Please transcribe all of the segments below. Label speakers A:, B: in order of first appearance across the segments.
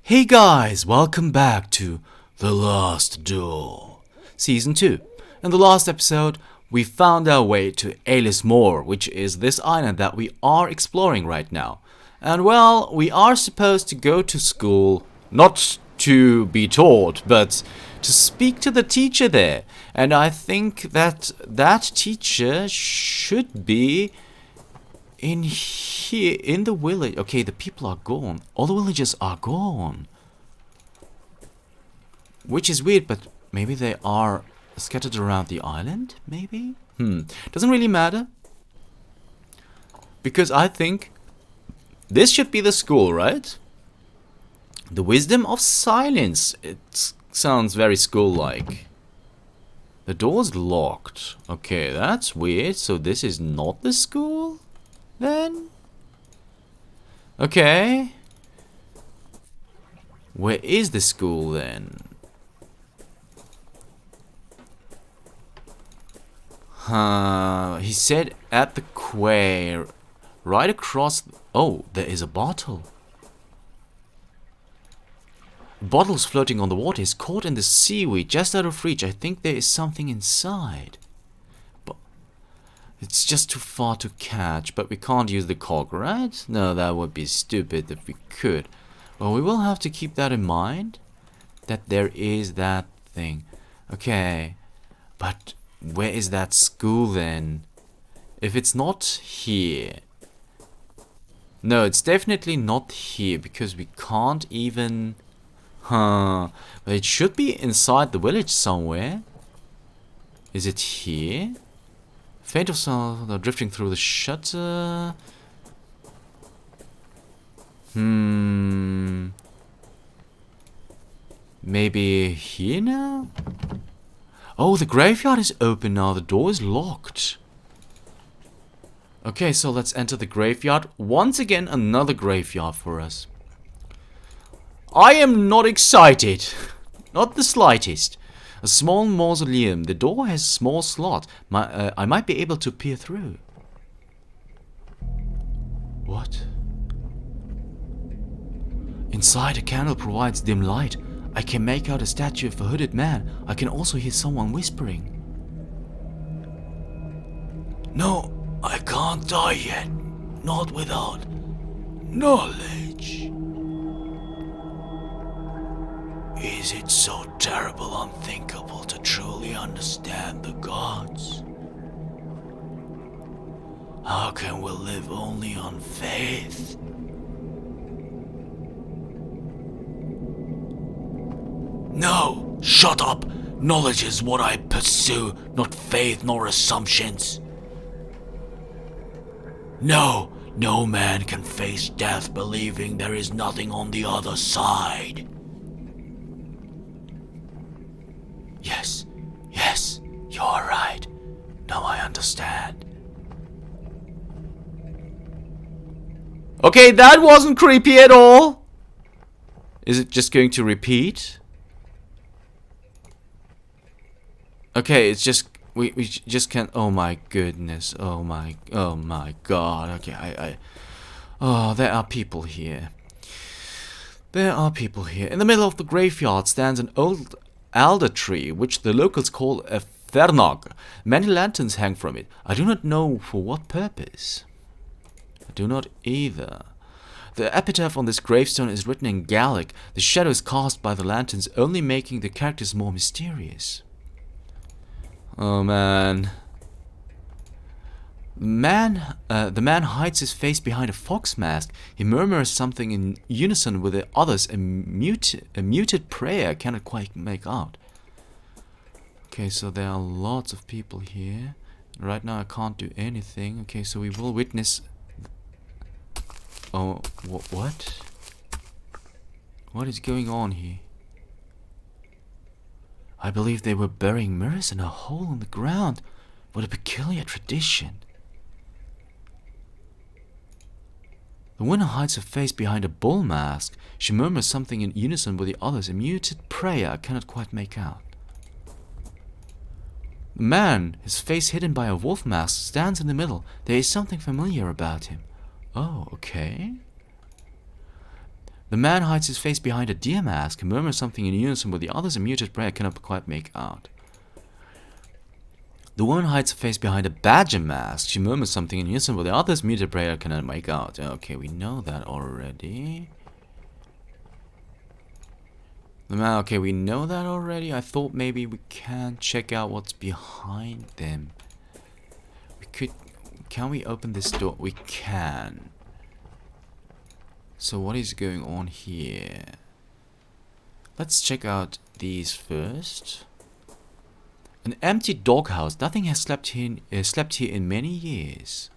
A: Hey guys, welcome back to The Last Duel, Season 2. In the last episode, we found our way to Éilís Mór, which is this island that we are exploring right now. And well, we are supposed to go to school, not to be taught, but to speak to the teacher there. And I think that teacher should be in here, in the village. Okay, the people are gone. All the villagers are gone. Which is weird, but maybe they are scattered around the island, maybe? Doesn't really matter. Because I think this should be the school, right? The wisdom of silence. It sounds very school-like. The door's locked. Okay, that's weird. So this is not the school? Then? Okay. Where is the school then? He said at the quay, right across. Oh, there is a bottle. Bottle's floating on the water, is caught in the seaweed, just out of reach. I think there is something inside. It's just too far to catch, but we can't use the cog, right? No, that would be stupid if we could. Well, we will have to keep that in mind, that there is that thing. Okay, but where is that school then? If it's not here... No, it's definitely not here, because we can't even... But it should be inside the village somewhere. Is it here? Faint of sound drifting through the shutter. Maybe here now? Oh, the graveyard is open now. The door is locked. Okay, so let's enter the graveyard. Once again, another graveyard for us. I am not excited. Not the slightest. A small mausoleum. The door has a small slot. I might be able to peer through. What? Inside, a candle provides dim light. I can make out a statue of a hooded man. I can also hear someone whispering. No, I can't die yet. Not without knowledge. Is it so terrible, unthinkable to truly understand the gods? How can we live only on faith? No! Shut up! Knowledge is what I pursue, not faith nor assumptions. No! No man can face death believing there is nothing on the other side. Yes, you're right. Now I understand. Okay, that wasn't creepy at all. Is it just going to repeat? Okay, it's just we just can't. Oh my goodness. Oh my god. Okay, oh, there are people here. There are people here. In the middle of the graveyard stands an old alder tree, which the locals call a fernog. Many lanterns hang from it. I do not know for what purpose. I do not either. The epitaph on this gravestone is written in Gaelic. The shadows cast by the lanterns only making the characters more mysterious. Oh man. The man hides his face behind a fox mask. He murmurs something in unison with the others, a muted prayer I cannot quite make out. Okay, so there are lots of people here. Right now I can't do anything. Okay, so we will witness... Oh, what? What is going on here? I believe they were burying mirrors in a hole in the ground. What a peculiar tradition. The woman hides her face behind a bull mask. She murmurs something in unison with the others, a muted prayer I cannot quite make out. The man, his face hidden by a wolf mask, stands in the middle. There is something familiar about him. Oh, okay. The man hides his face behind a deer mask, murmurs something in unison with the others, a muted prayer cannot quite make out. The woman hides her face behind a badger mask. She murmurs something in unison with the others, muted prayer cannot make out. Okay, we know that already. The man, okay, we know that already. I thought maybe we can check out what's behind them. We could... Can we open this door? We can. So what is going on here? Let's check out these first. An empty doghouse. Nothing has slept here in many years.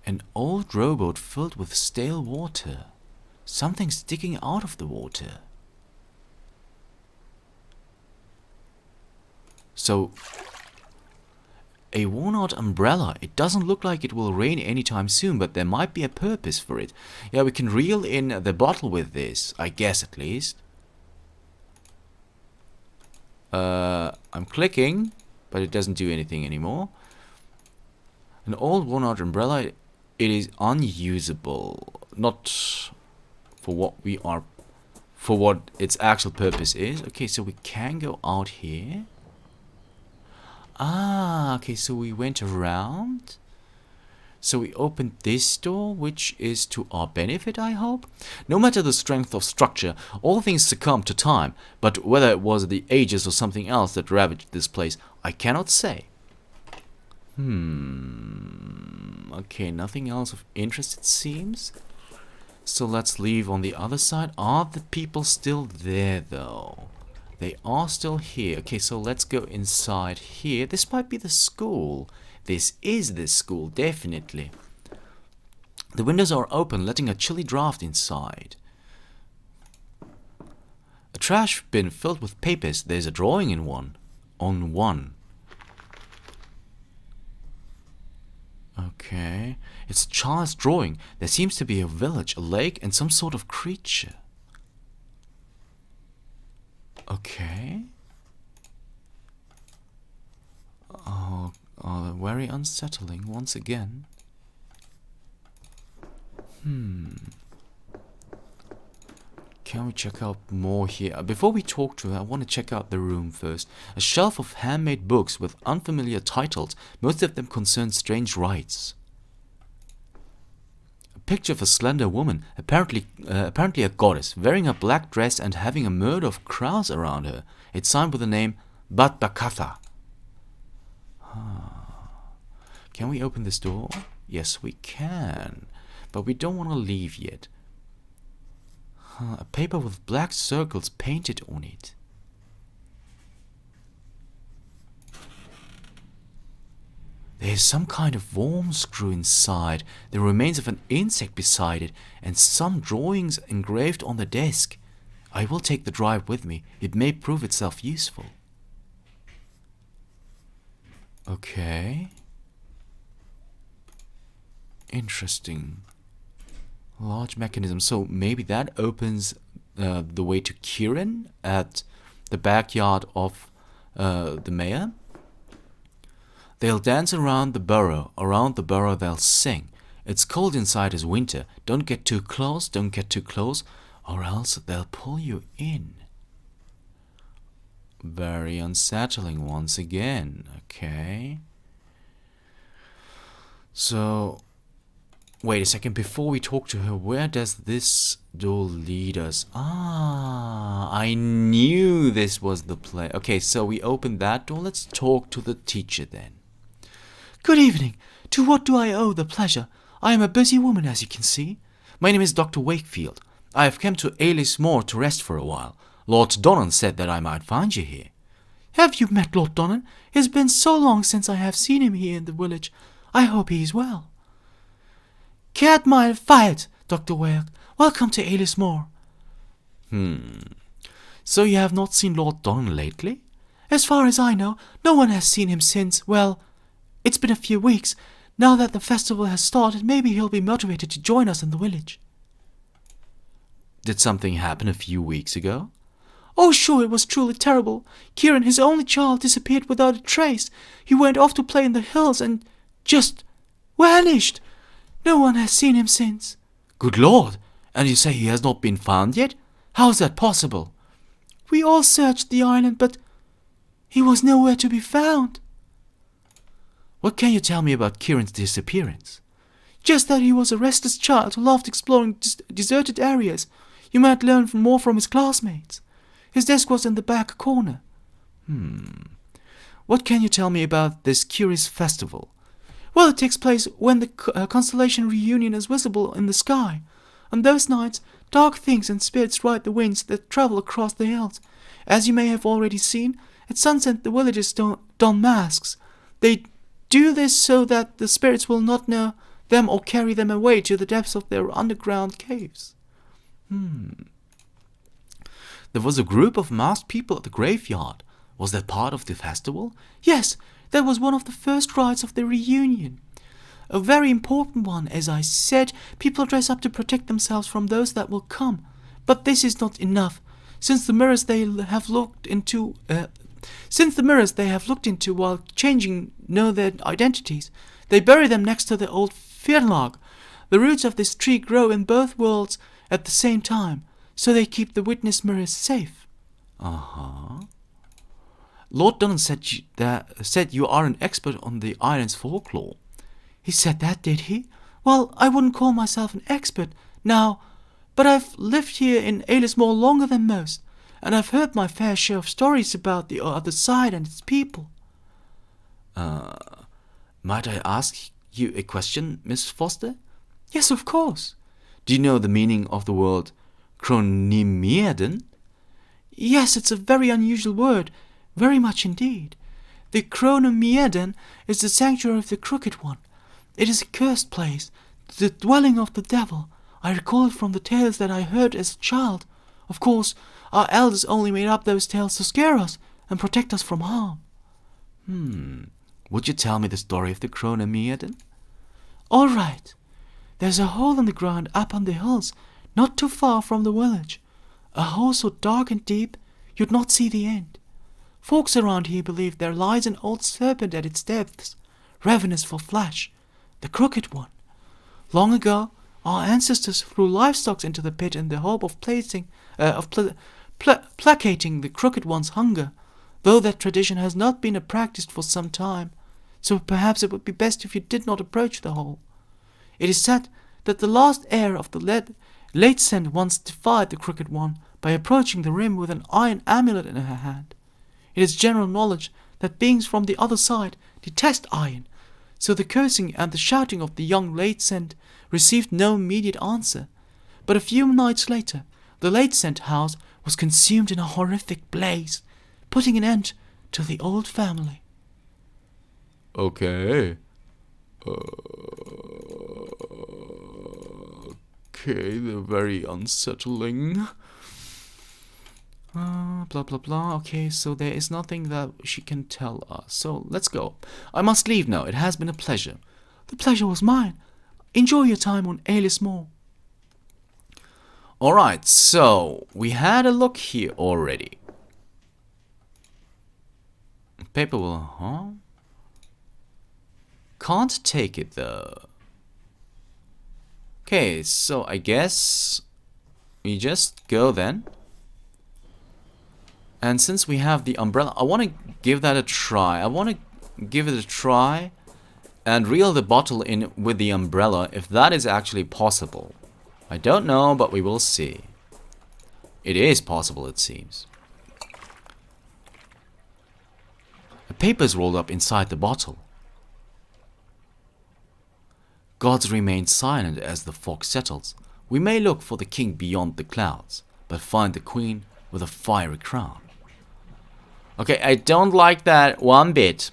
A: An old rowboat filled with stale water. Something sticking out of the water. So, a worn-out umbrella. It doesn't look like it will rain anytime soon, but there might be a purpose for it. Yeah, we can reel in the bottle with this, I guess at least. I'm clicking, but it doesn't do anything anymore. An old worn-out umbrella. It is unusable. Not for what its actual purpose is. Okay, so we can go out here. Ah, okay, so we went around. So we opened this door, which is to our benefit, I hope. No matter the strength of structure, all things succumb to time. But whether it was the ages or something else that ravaged this place, I cannot say. Okay, nothing else of interest, it seems. So let's leave on the other side. Are the people still there, though? They are still here. Okay, so let's go inside here. This might be the school. This is the school, definitely. The windows are open, letting a chilly draft inside. A trash bin filled with papers. There's a drawing in one. On one. Okay. It's a child's drawing. There seems to be a village, a lake, and some sort of creature. Okay. Oh, very unsettling once again. Can we check out more here? Before we talk to her, I want to check out the room first. A shelf of handmade books with unfamiliar titles. Most of them concern strange rites. A picture of a slender woman, apparently a goddess, wearing a black dress and having a murder of crows around her. It's signed with the name Batbakatha. Can we open this door? Yes, we can. But we don't want to leave yet. A paper with black circles painted on it. There's some kind of worm screw inside, the remains of an insect beside it, and some drawings engraved on the desk. I will take the drive with me. It may prove itself useful. Okay. Interesting. Large mechanism. So maybe that opens the way to Kieran at the backyard of the mayor. They'll dance around the burrow. Around the burrow they'll sing. It's cold inside as winter. Don't get too close, don't get too close, or else they'll pull you in. Very unsettling once again. Okay. So, wait a second. Before we talk to her, where does this door lead us? Ah, I knew this was the place. Okay, so we open that door. Let's talk to the teacher then.
B: Good evening. To what do I owe the pleasure? I am a busy woman, as you can see.
A: My name is Dr. Wakefield. I have come to Éilís Mór to rest for a while. Lord Donnan said that I might find you here.
B: Have you met Lord Donnan? It has been so long since I have seen him here in the village. I hope he is well. Cat mile fired, Dr. Wake. Welcome to Éilís Mór.
A: So you have not seen Lord Donnan lately?
B: As far as I know, no one has seen him since, well, it's been a few weeks. Now that the festival has started, maybe he'll be motivated to join us in the village.
A: Did something happen a few weeks ago?
B: Oh, sure, it was truly terrible. Kieran, his only child, disappeared without a trace. He went off to play in the hills and just vanished. No one has seen him since.
A: Good Lord! And you say he has not been found yet? How is that possible?
B: We all searched the island, but he was nowhere to be found.
A: What can you tell me about Kieran's disappearance?
B: Just that he was a restless child who loved exploring deserted areas. You might learn more from his classmates. His desk was in the back corner.
A: What can you tell me about this curious festival?
B: Well, it takes place when the constellation reunion is visible in the sky. On those nights, dark things and spirits ride the winds that travel across the hills. As you may have already seen, at sunset the villagers don masks. They do this so that the spirits will not know them or carry them away to the depths of their underground caves.
A: There was a group of masked people at the graveyard. Was that part of the festival?
B: Yes, that was one of the first rites of the reunion. A very important one, as I said. People dress up to protect themselves from those that will come. But this is not enough. Since the mirrors they have looked into while changing know their identities, they bury them next to the old firlag. The roots of this tree grow in both worlds at the same time, so they keep the witness mirrors safe.
A: Lord Dunham said you are an expert on the island's folklore.
B: He said that, did he? Well, I wouldn't call myself an expert now, but I've lived here in Éilís Mór longer than most, and I've heard my fair share of stories about the other side and its people.
A: Might I ask you a question, Miss Foster?
B: Yes, of course.
A: Do you know the meaning of the word Kronimierden?
B: Yes, it's a very unusual word, very much indeed. The Kronimierden is the sanctuary of the Crooked One. It is a cursed place, the dwelling of the devil. I recall it from the tales that I heard as a child. Of course, our elders only made up those tales to scare us and protect us from harm.
A: Would you tell me the story of the Kronimierden?
B: All right. There's a hole in the ground up on the hills, not too far from the village. A hole so dark and deep, you'd not see the end. Folks around here believe there lies an old serpent at its depths, ravenous for flesh, the Crooked One. Long ago, our ancestors threw livestock into the pit in the hope of placating the Crooked One's hunger, though that tradition has not been practiced for some time, so perhaps it would be best if you did not approach the hole. It is said that the last heir of the late Saint once defied the Crooked One by approaching the rim with an iron amulet in her hand. It is general knowledge that beings from the other side detest iron, so the cursing and the shouting of the young late Saint received no immediate answer. But a few nights later, the late Saint house was consumed in a horrific blaze, putting an end to the old family.
A: Okay. They're very unsettling. Blah blah blah. Okay, so there is nothing that she can tell us. So let's go. I must leave now. It has been a pleasure.
B: The pleasure was mine. Enjoy your time on Éilís Mór.
A: Alright, so we had a look here already. Paper will, Can't take it though. Okay, so I guess we just go then. And since we have the umbrella, I want to give that a try. I want to give it a try and reel the bottle in with the umbrella if that is actually possible. I don't know, but we will see. It is possible, it seems. A paper is rolled up inside the bottle. Gods remain silent as the fog settles. We may look for the king beyond the clouds, but find the queen with a fiery crown. Okay, I don't like that one bit.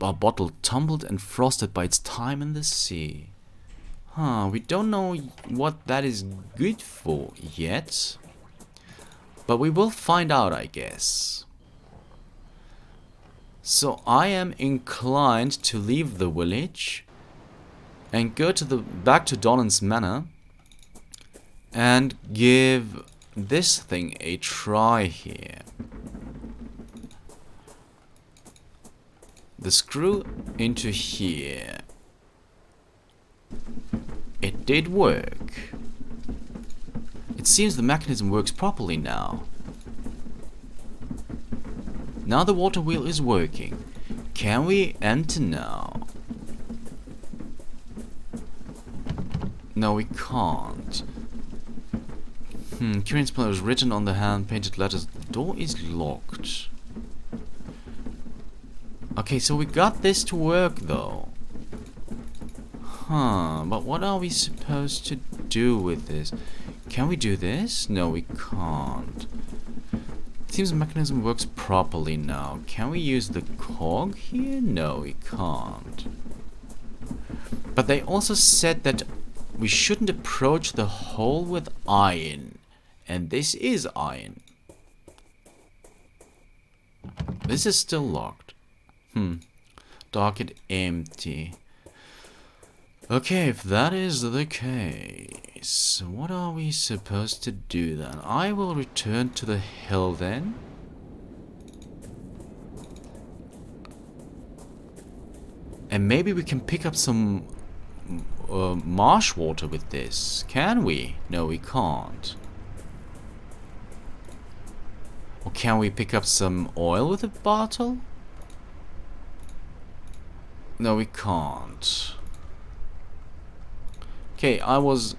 A: A bottle tumbled and frosted by its time in the sea. We don't know what that is good for yet. But we will find out, I guess. So I am inclined to leave the village and go to back to Donan's manor and give this thing a try here. the screw into here. It did work. It seems the mechanism works properly now. Now the water wheel is working. Can we enter now? No, we can't. Kieran's plan is written on the hand-painted letters. The door is locked. Okay, so we got this to work though. But what are we supposed to do with this? Can we do this? No, we can't. It seems the mechanism works properly now. Can we use the cog here? No, we can't. But they also said that we shouldn't approach the hole with iron. And this is iron. This is still locked. Dark and empty. Okay, if that is the case, what are we supposed to do then? I will return to the hill then. And maybe we can pick up some marsh water with this. Can we? No, we can't. Or can we pick up some oil with a bottle? No, we can't. Okay, I was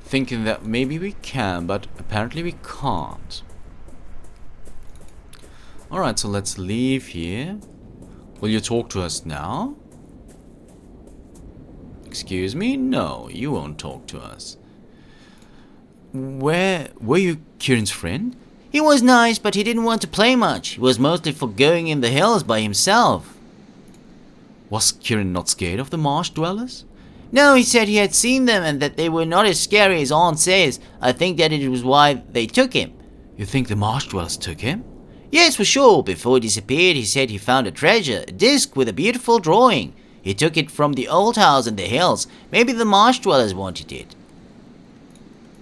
A: thinking that maybe we can, but apparently we can't. Alright, so let's leave here. Will you talk to us now? Excuse me? No, you won't talk to us. Were you Kieran's friend?
C: He was nice, but he didn't want to play much. He was mostly for going in the hills by himself.
A: Was Kieran not scared of the marsh dwellers?
C: No, he said he had seen them and that they were not as scary as Aunt says. I think that it was why they took him.
A: You think the marsh dwellers took him?
C: Yes, for sure. Before he disappeared, he said he found a treasure, a disc with a beautiful drawing. He took it from the old house in the hills. Maybe the marsh dwellers wanted it.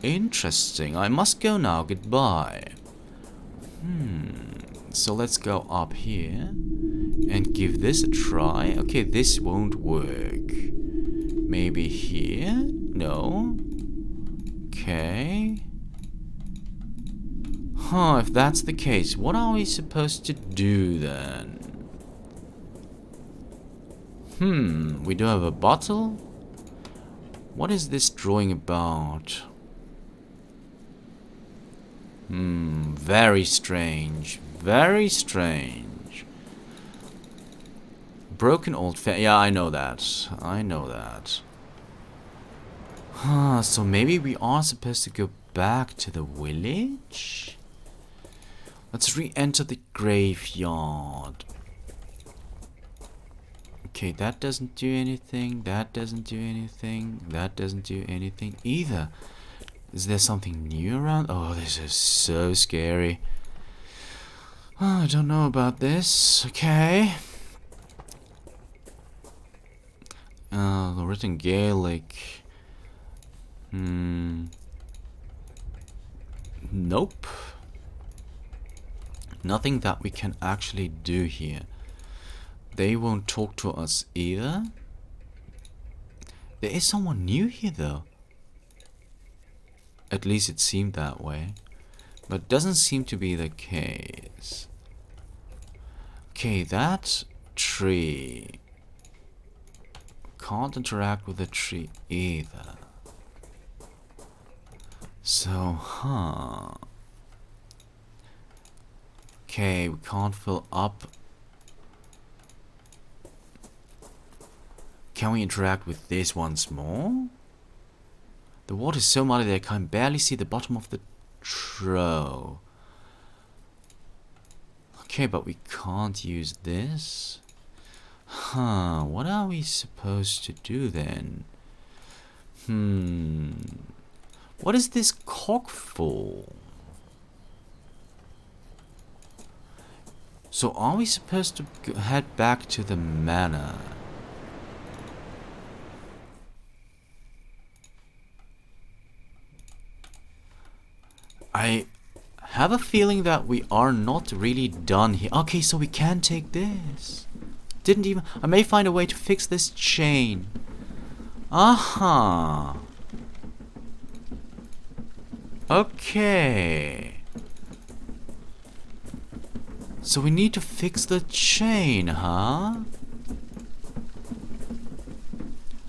A: Interesting. I must go now. Goodbye. So let's go up here and give this a try. Okay, this won't work. Maybe here? No. Okay. If that's the case, what are we supposed to do then? We do have a bottle. What is this drawing about? Very strange. Very strange. Broken old fan. Yeah, I know that. I know that. So maybe we are supposed to go back to the village? Let's re-enter the graveyard. Okay, that doesn't do anything. That doesn't do anything. That doesn't do anything either. Is there something new around? Oh, this is so scary. I don't know about this. Okay. The written Gaelic. Nope. Nothing that we can actually do here. They won't talk to us either. There is someone new here though. At least it seemed that way. But it doesn't seem to be the case. Okay, that tree. Can't interact with the tree either. So, okay, we can't fill up. Can we interact with this once more? The water is so muddy that I can barely see the bottom of the trough. Okay, but we can't use this. What are we supposed to do then? What is this cock for? So are we supposed to head back to the manor? I have a feeling that we are not really done here. Okay, so we can take this.
B: didn't even... I may find a way to fix this chain. Aha. Okay. So we need to fix the chain, huh?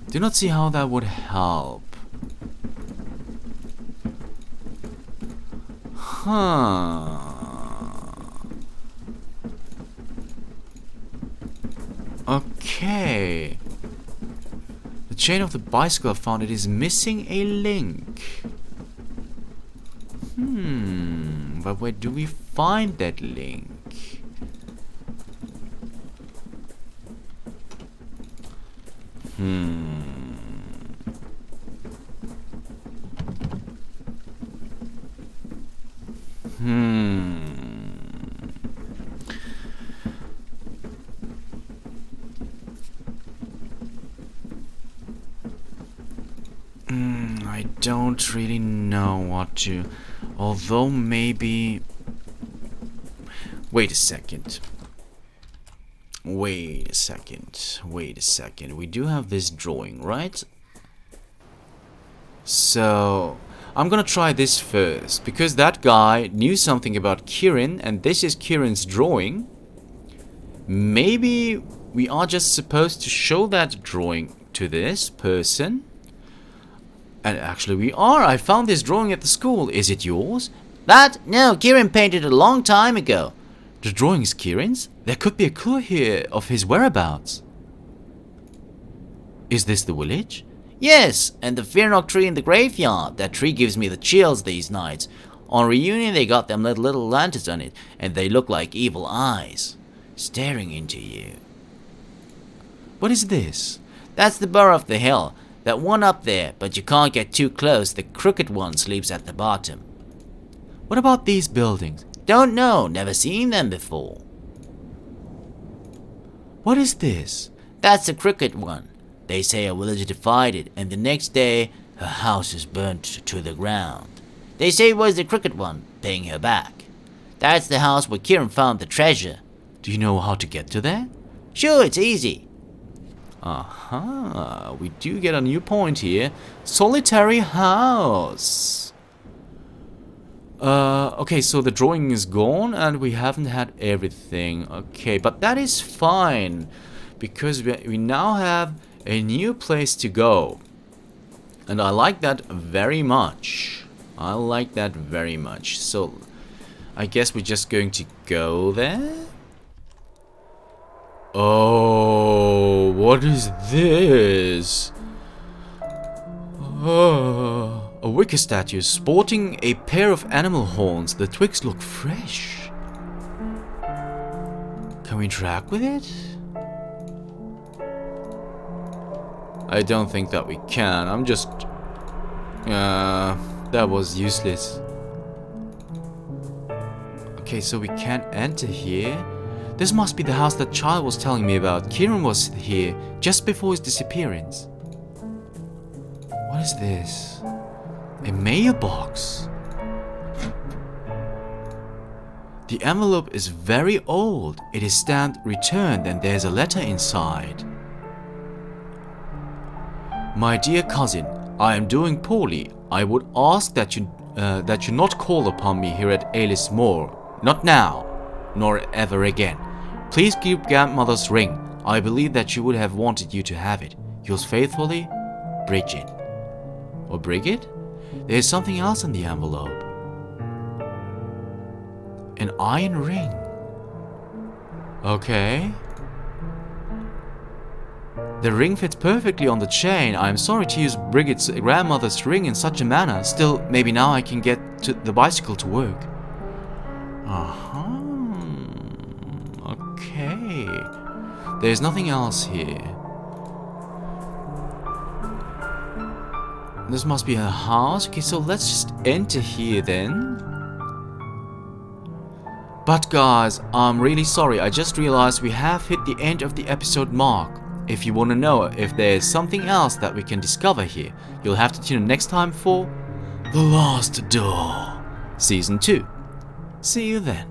B: Do not see how that would help. Huh. Okay. The chain of the bicycle I found, it is missing a link. But where do we find that link? I don't really know what to... Although maybe... Wait a second. Wait a second. We do have this drawing, right? So... I'm gonna try this first, because that guy knew something about Kieran, and this is Kieran's drawing. Maybe we are just supposed to show that drawing to this person. And actually we are. I found this drawing at the school. Is it yours?
C: That? No, Kieran painted it a long time ago.
B: The drawing is Kieran's? There could be a clue here of his whereabouts. Is this the village?
C: Yes, and the fear-knock tree in the graveyard. That tree gives me the chills these nights. On reunion they got them little lanterns on it, and they look like evil eyes, staring into you.
B: What is this?
C: That's the burrow of the hill. That one up there, but you can't get too close. The crooked one sleeps at the bottom.
B: What about these buildings?
C: Don't know, never seen them before.
B: What is this?
C: That's the crooked one. They say a village defied it, and the next day her house is burnt to the ground. They say it was the crooked one paying her back. That's the house where Kieran found the treasure.
B: Do you know how to get to there?
C: Sure, it's easy.
B: Aha, we do get a new point here. Solitary house. Okay, so the drawing is gone and we haven't had everything. Okay, but that is fine, because we now have a new place to go. And I like that very much. So, I guess we're just going to go there? Oh, what is this? A wicker statue sporting a pair of animal horns. The twigs look fresh. Can we interact with it? I don't think that we can. I'm just... that was useless. Okay, so we can't enter here. This must be the house that child was telling me about. Kieran was here just before his disappearance. What is this? A mailbox. The envelope is very old. It is stamped returned and there's a letter inside. My dear cousin, I am doing poorly. I would ask that you not call upon me here at Éilís Mór. Not now, nor ever again. Please keep grandmother's ring. I believe that she would have wanted you to have it. Yours faithfully, Bridget. Or Brigid? There is something else in the envelope. An iron ring. Okay. The ring fits perfectly on the chain. I am sorry to use Brigid's grandmother's ring in such a manner. Still, maybe now I can get to the bicycle to work. Okay. There's nothing else here. This must be a house. Okay, so let's just enter here then. But guys, I'm really sorry. I just realized we have hit the end of the episode mark. If you want to know if there's something else that we can discover here, you'll have to tune in next time for The Last Door, Season 2. See you then.